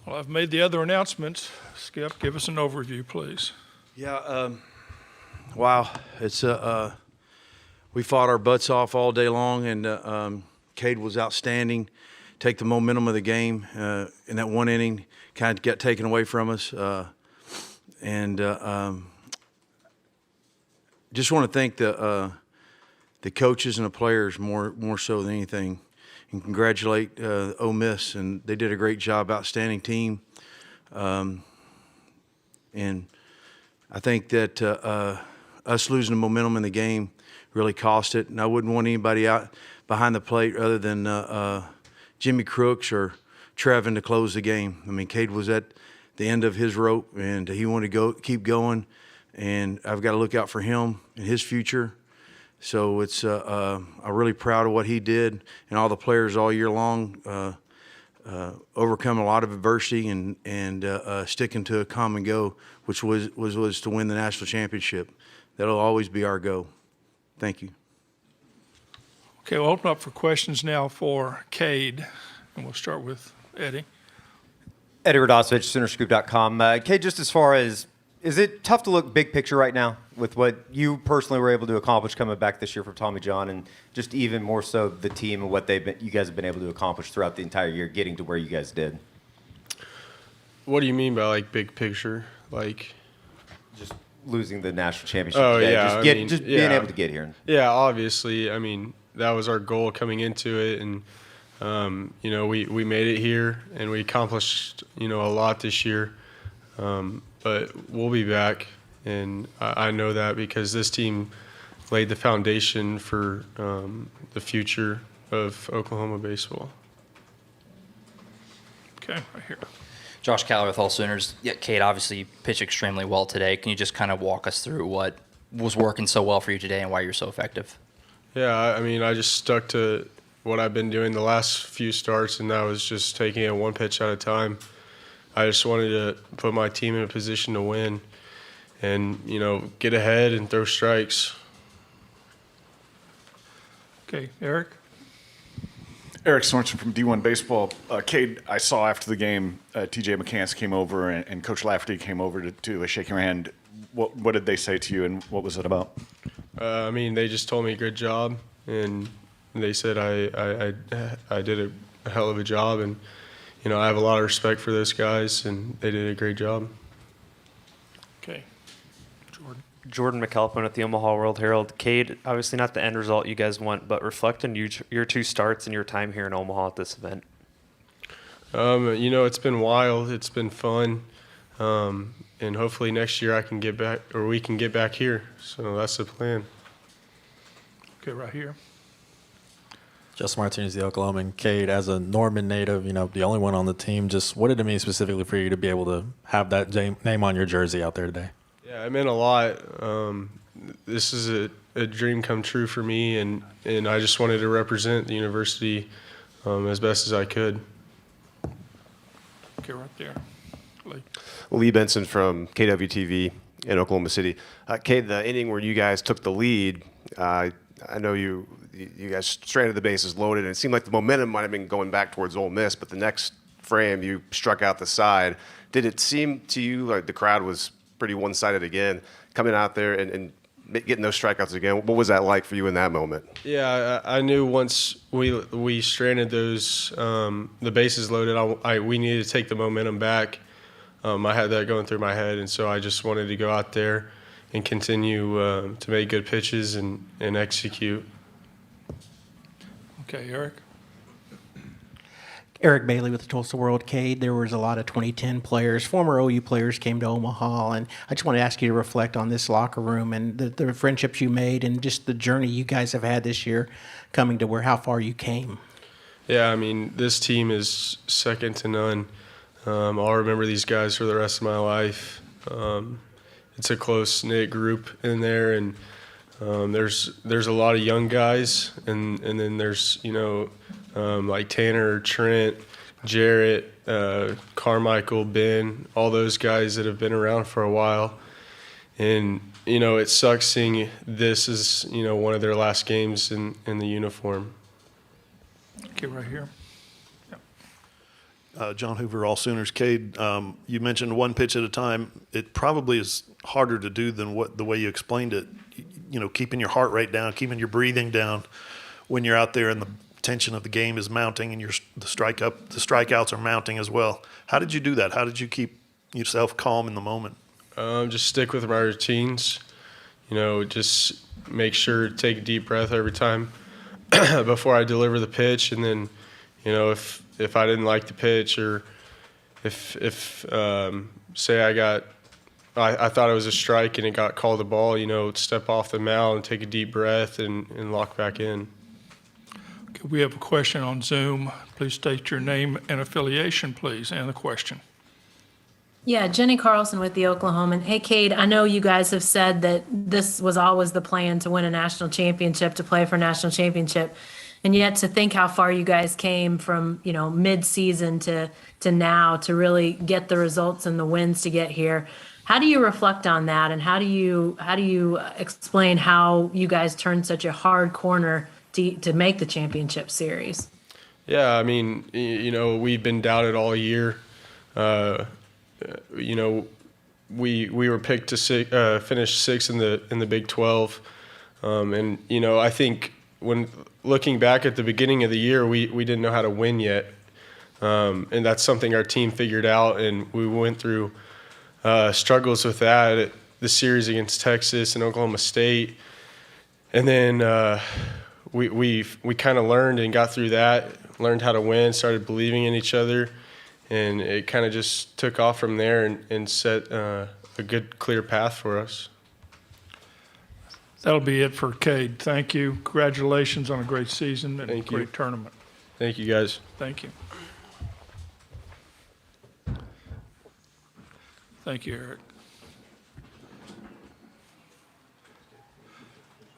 Well, I've made the other announcements. Skip, give us an overview, please. Yeah, wow. It's we fought our butts off all day long, and Cade was outstanding. Take the momentum of the game in that one inning, kind of got taken away from us, and just want to thank the coaches and the players more so than anything, and congratulate Ole Miss, and they did a great job, outstanding team, and I think that us losing the momentum in the game really cost it, and I wouldn't want anybody out behind the plate other than Jimmy Crooks or Trevin to close the game. I mean, Cade was at the end of his rope, and he wanted to keep going, and I've got to look out for him and his future. So it's I'm really proud of what he did, and all the players all year long overcome a lot of adversity and sticking to a common goal, which was to win the national championship. That'll always be our goal. Thank you. Okay, we'll open up for questions now for Cade, and we'll start with Eddie. Eddie Radosevich, Centerscoop.com. Cade, just as far as, is it tough to look big picture right now with what you personally were able to accomplish coming back this year from Tommy John, and just even more so the team and what you guys have been able to accomplish throughout the entire year, getting to where you guys did? What do you mean by like big picture? Like just losing the national championship. Oh today. yeah, just being able to get here. Yeah, obviously. I mean, that was our goal coming into it, and we made it here, and we accomplished a lot this year. But we'll be back, and I know that because this team laid the foundation for the future of Oklahoma baseball. Okay, right here. Josh Caller with All Sooners. Yeah, Cade obviously pitched extremely well today. Can you just kind of walk us through what was working so well for you today and why you're so effective? Yeah, I mean, I just stuck to what I've been doing the last few starts, and that was just taking it one pitch at a time. I just wanted to put my team in a position to win and, get ahead and throw strikes. Okay, Eric? Eric Sorensen from D1 Baseball. Cade, I saw after the game, T.J. McCants came over and Coach Lafferty came over to shake your hand. What did they say to you, and what was it about? I mean, they just told me good job, and they said I did a hell of a job, and I have a lot of respect for those guys, and they did a great job. Okay, Jordan. Jordan McAlpin at the Omaha World Herald. Cade, obviously not the end result you guys want, but reflect on your two starts and your time here in Omaha at this event. It's been wild. It's been fun. And hopefully next year I can get back, or we can get back here. So that's the plan. Okay, right here. Justin Martinez, the Oklahoman. Cade, as a Norman native, the only one on the team, just what did it mean specifically for you to be able to have that name on your jersey out there today? Yeah, it meant a lot. This is a dream come true for me, and I just wanted to represent the university as best as I could. Okay, right there. Lee. Lee Benson from KWTV in Oklahoma City. Cade, the inning where you guys took the lead, I know you guys stranded the bases loaded, and it seemed like the momentum might have been going back towards Ole Miss, but the next frame you struck out the side. Did it seem to you like the crowd was pretty one-sided again, coming out there and getting those strikeouts again? What was that like for you in that moment? Yeah, I knew once we stranded those, the bases loaded, we needed to take the momentum back. I had that going through my head, and so I just wanted to go out there and continue to make good pitches and execute. Okay, Eric. Eric Bailey with the Tulsa World. Cade, there was a lot of 2010 players, former OU players came to Omaha, and I just want to ask you to reflect on this locker room and the friendships you made and just the journey you guys have had this year coming to how far you came. Yeah, I mean, this team is second to none. I'll remember these guys for the rest of my life. It's a close-knit group in there, and there's a lot of young guys, and then there's, like Tanner, Trent, Jarrett, Carmichael, Ben, all those guys that have been around for a while. And, it sucks seeing this is, one of their last games in the uniform. Okay, right here. John Hoover, All Sooners. Cade, you mentioned one pitch at a time. It probably is harder to do than the way you explained it. You know, keeping your heart rate down, keeping your breathing down when you're out there and the tension of the game is mounting and the strikeouts are mounting as well. How did you do that? How did you keep yourself calm in the moment? Just stick with my routines. You know, just make sure to take a deep breath every time before I deliver the pitch, and then, you know, if I didn't like the pitch, or if say I thought it was a strike and it got called a ball, you know, step off the mound and take a deep breath and lock back in. Okay, we have a question on Zoom. Please state your name and affiliation, please, and the question. Yeah, Jenny Carlson with the Oklahoman. Hey, Cade, I know you guys have said that this was always the plan to win a national championship, to play for a national championship. And yet to think how far you guys came from, you know, mid-season to now to really get the results and the wins to get here. How do you reflect on that, and how do you explain how you guys turned such a hard corner to make the championship series? Yeah, I mean, you know, we've been doubted all year. You know, we were picked to finish sixth in the Big 12, and you know, I think when looking back at the beginning of the year, we didn't know how to win yet, and that's something our team figured out, and we went through struggles with that at the series against Texas and Oklahoma State, and then we kind of learned and got through that, learned how to win, started believing in each other. And it kind of just took off from there and set a good, clear path for us. That'll be it for Cade. Thank you. Congratulations on a great season and a great tournament. Thank you, guys. Thank you. Thank you, Eric.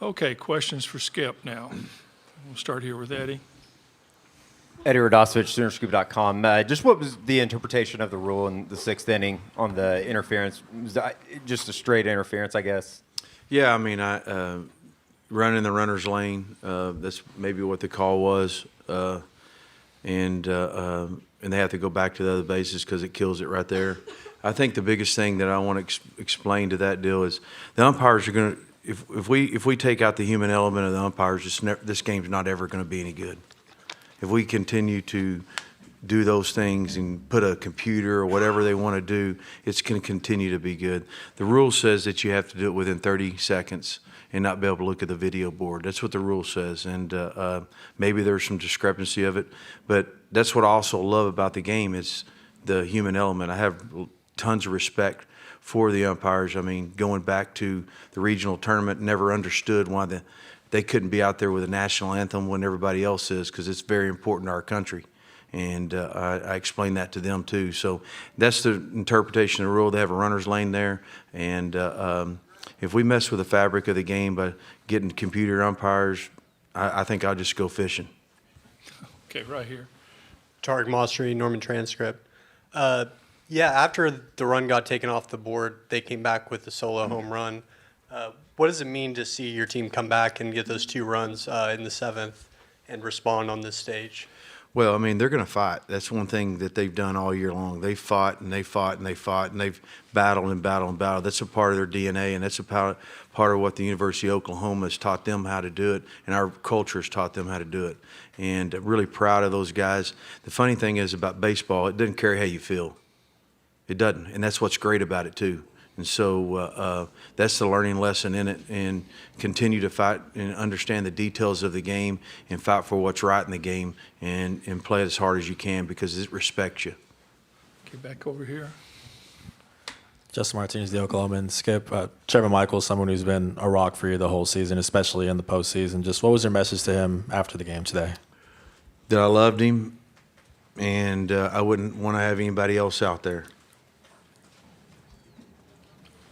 Okay, questions for Skip now. We'll start here with Eddie. Eddie Radosevich, Soonerscoop.com. Just what was the interpretation of the rule in the sixth inning on the interference? Was that just a straight interference, I guess? Yeah, I mean, running the runner's lane, that's maybe what the call was. And they have to go back to the other bases because it kills it right there. I think the biggest thing that I want to explain to that deal is the umpires are going to, if we take out the human element of the umpires, this game's not ever going to be any good. If we continue to do those things and put a computer or whatever they want to do, it's going to continue to be good. The rule says that you have to do it within 30 seconds and not be able to look at the video board. That's what the rule says, and maybe there's some discrepancy of it, but that's what I also love about the game is the human element. I have tons of respect for the umpires. I mean, going back to the regional tournament, never understood why they couldn't be out there with a national anthem when everybody else is, because it's very important to our country. And I explained that to them too. So that's the interpretation of the rule. They have a runner's lane there. And if we mess with the fabric of the game by getting computer umpires, I think I'll just go fishing. Okay, right here. Tarek Mostri, Norman Transcript. Yeah, after the run got taken off the board, they came back with the solo home run. What does it mean to see your team come back and get those 2 runs in the 7th and respond on this stage? Well, I mean, they're going to fight. That's one thing that they've done all year long. They fought and they fought and they fought and they've battled and battled and battled. That's a part of their DNA, and that's a part of what the University of Oklahoma has taught them how to do it, and our culture has taught them how to do it. And really proud of those guys. The funny thing is about baseball, it doesn't care how you feel. It doesn't, and that's what's great about it too. And so that's the learning lesson in it, and continue to fight and understand the details of the game and fight for what's right in the game and play it as hard as you can because it respects you. Okay, back over here. Justin Martinez, the Oklahoman. Skip, Trevor Michaels, someone who's been a rock for you the whole season, especially in the postseason. Just what was your message to him after the game today? That I loved him, and I wouldn't want to have anybody else out there.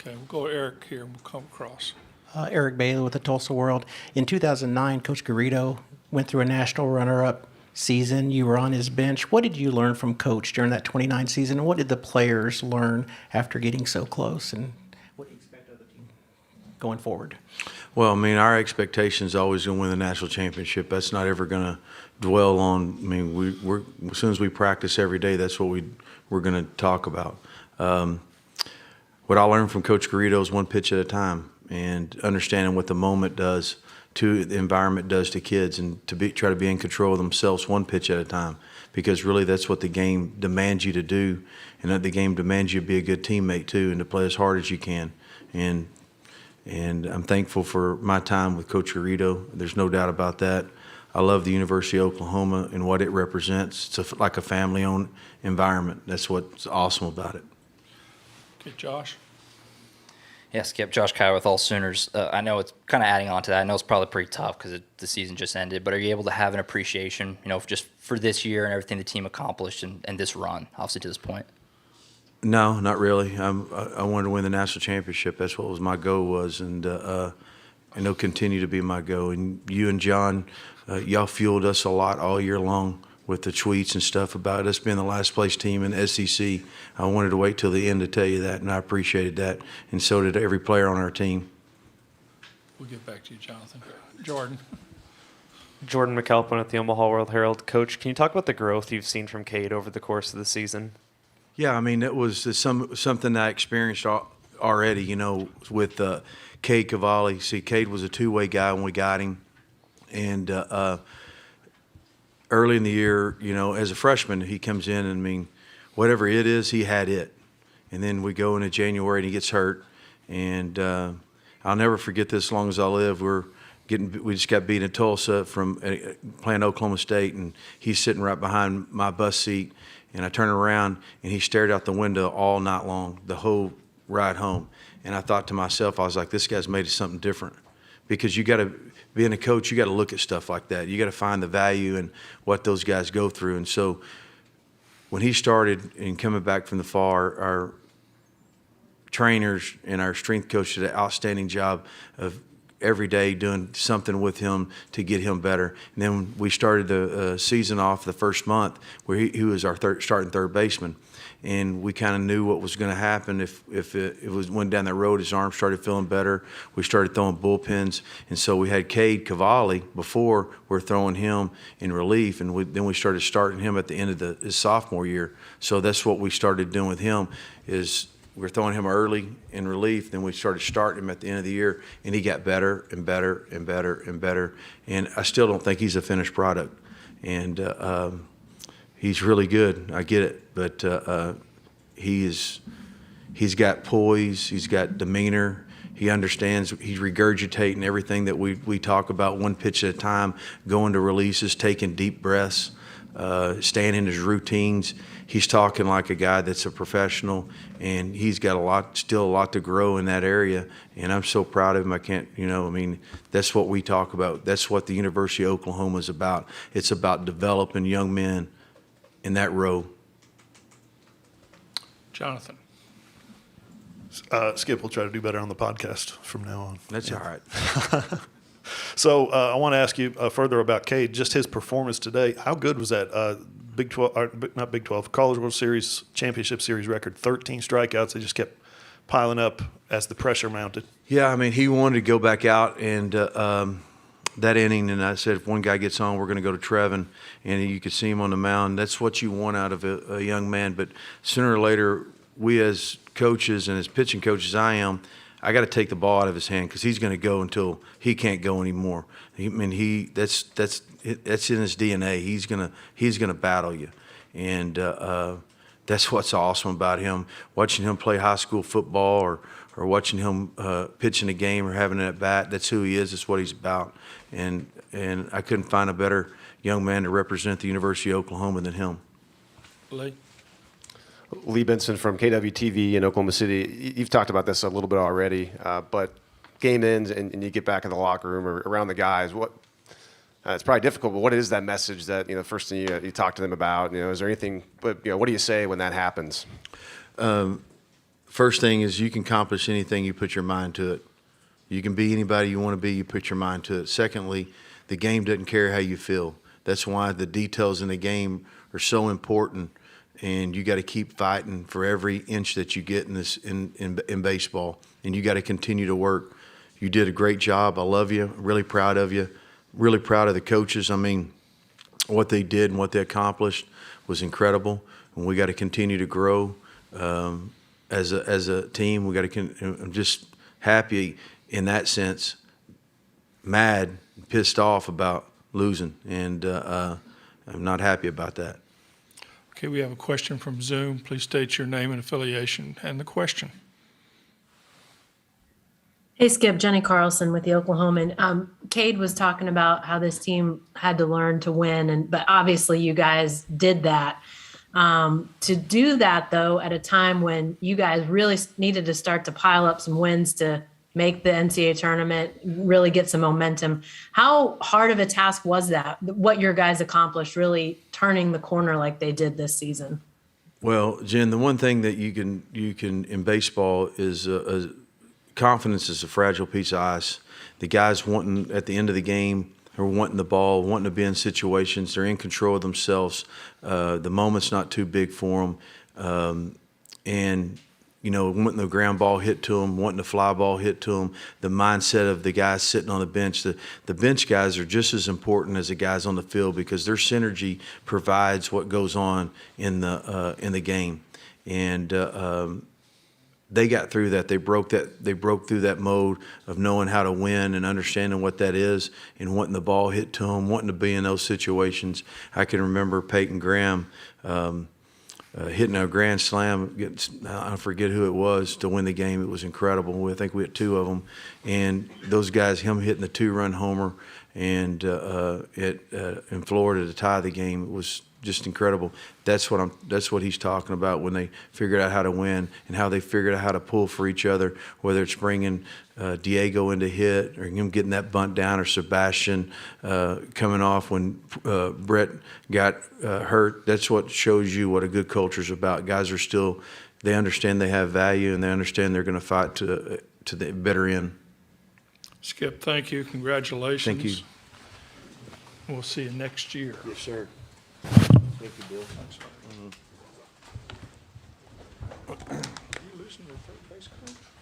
Okay, we'll go Eric here and we'll come across. Eric Bailey with the Tulsa World. In 2009, Coach Garrido went through a national runner-up season. You were on his bench. What did you learn from Coach during that 29 season, and what did the players learn after getting so close, and what do you expect of the team going forward? Well, I mean, our expectation is always going to win the national championship. That's not ever going to dwell on. I mean, we're as soon as we practice every day, that's what we're going to talk about. What I learned from Coach Garrido is one pitch at a time, and understanding what the moment does to the environment does to kids, and to try to be in control of themselves one pitch at a time. Because really, that's what the game demands you to do, and that the game demands you to be a good teammate too, and to play as hard as you can. And I'm thankful for my time with Coach Garrido. There's no doubt about that. I love the University of Oklahoma and what it represents. It's like a family-owned environment. That's what's awesome about it. Okay, Josh. Yeah, Skip, Josh Kyle with All Sooners. I know it's kind of adding on to that. I know it's probably pretty tough because the season just ended, but are you able to have an appreciation, just for this year and everything the team accomplished and this run, obviously, to this point? No, not really. I wanted to win the national championship. That's what my goal was, and it'll continue to be my goal. And you and John, y'all fueled us a lot all year long with the tweets and stuff about us being the last place team in the SEC. I wanted to wait till the end to tell you that, and I appreciated that, and so did every player on our team. We'll get back to you, Jonathan. Jordan. Jordan McAlpin at the Omaha World Herald. Coach, can you talk about the growth you've seen from Cade over the course of the season? Yeah, I mean, it was something I experienced already, with Cade Cavalli. See, Cade was a two-way guy when we got him, and early in the year, as a freshman, he comes in and, I mean, whatever it is, he had it. And then we go into January and he gets hurt. And I'll never forget this as long as I live. We just got beat in Tulsa from playing Oklahoma State, and he's sitting right behind my bus seat. And I turn around and he stared out the window all night long, the whole ride home. And I thought to myself, I was like, this guy's made it something different. Because you got to, being a coach, you got to look at stuff like that. You got to find the value in what those guys go through. And so when he started and coming back from the fall, our trainers and our strength coach did an outstanding job of every day doing something with him to get him better. And then we started the season off the first month where he was our starting third baseman. And we kind of knew what was going to happen if it went down that road. His arm started feeling better. We started throwing bullpens. And so we had Cade Cavalli before we're throwing him in relief. And then we started starting him at the end of his sophomore year. So that's what we started doing with him is we were throwing him early in relief. Then we started starting him at the end of the year. And he got better and better and better and better. And I still don't think he's a finished product. And he's really good. I get it, but he's got poise. He's got demeanor. He understands. He's regurgitating everything that we talk about, one pitch at a time, going to releases, taking deep breaths, staying in his routines. He's talking like a guy that's a professional, and he's got still a lot to grow in that area. And I'm so proud of him. I can't, that's what we talk about. That's what the University of Oklahoma is about. It's about developing young men in that row. Jonathan. Skip will try to do better on the podcast from now on. That's all right. So I want to ask you further about Cade, just his performance today. How good was that? Big 12, not Big 12, College World Series Championship Series record, 13 strikeouts. They just kept piling up as the pressure mounted. Yeah, I mean, he wanted to go back out and that inning, and I said, if one guy gets on, we're going to go to Trevin, and you could see him on the mound. That's what you want out of a young man. But sooner or later, we as coaches and as pitching coaches, I got to take the ball out of his hand because he's going to go until he can't go anymore. That's in his DNA. He's gonna battle you, and that's what's awesome about him. Watching him play high school football or watching him pitch in a game or having an at bat. That's who he is. That's what he's about. And I couldn't find a better young man to represent the University of Oklahoma than him. Lee Benson from KWTV in Oklahoma City. You've talked about this a little bit already, but game ends and you get back in the locker room or around the guys. It's probably difficult, but what is that message that first thing you talk to them about? Is there anything? But what do you say when that happens? First thing is you can accomplish anything you put your mind to it. You can be anybody you want to be. You put your mind to it. Secondly, the game doesn't care how you feel. That's why the details in the game are so important. And you got to keep fighting for every inch that you get in baseball, and you got to continue to work. You did a great job. I love you. Really proud of you. Really proud of the coaches. I mean, what they did and what they accomplished was incredible. And we got to continue to grow as a team. We got to. I'm just happy in that sense. Mad, pissed off about losing, and I'm not happy about that. Okay, we have a question from Zoom. Please state your name and affiliation and the question. Hey, Skip, Jenny Carlson with the Oklahoman. Cade was talking about how this team had to learn to win, but obviously you guys did that. To do that, though, at a time when you guys really needed to start to pile up some wins to make the NCAA tournament, really get some momentum. How hard of a task was that, what your guys accomplished, really turning the corner like they did this season? Well, Jen, the one thing that you can in baseball is confidence is a fragile piece of ice. The guys wanting at the end of the game or wanting the ball, wanting to be in situations, they're in control of themselves. The moment's not too big for them. And, you know, wanting the ground ball hit to them, wanting the fly ball hit to them, the mindset of the guys sitting on the bench. The bench guys are just as important as the guys on the field because their synergy provides what goes on in the game. And they got through that. They broke through that mode of knowing how to win and understanding what that is and wanting the ball hit to them, wanting to be in those situations. I can remember Peyton Graham hitting a grand slam. I forget who it was to win the game. It was incredible. I think we had 2 of them, and those guys, him hitting the 2-run homer, and in Florida to tie the game, it was just incredible. That's what he's talking about when they figured out how to win and how they figured out how to pull for each other, whether it's bringing Diego into hit or him getting that bunt down or Sebastian coming off when Brett got hurt. That's what shows you what a good culture is about. Guys are still, they understand they have value and they understand they're going to fight to the bitter end. Skip, thank you. Congratulations. Thank you. We'll see you next year. Yes, sir. Thank you, Bill. You losing to third base coach?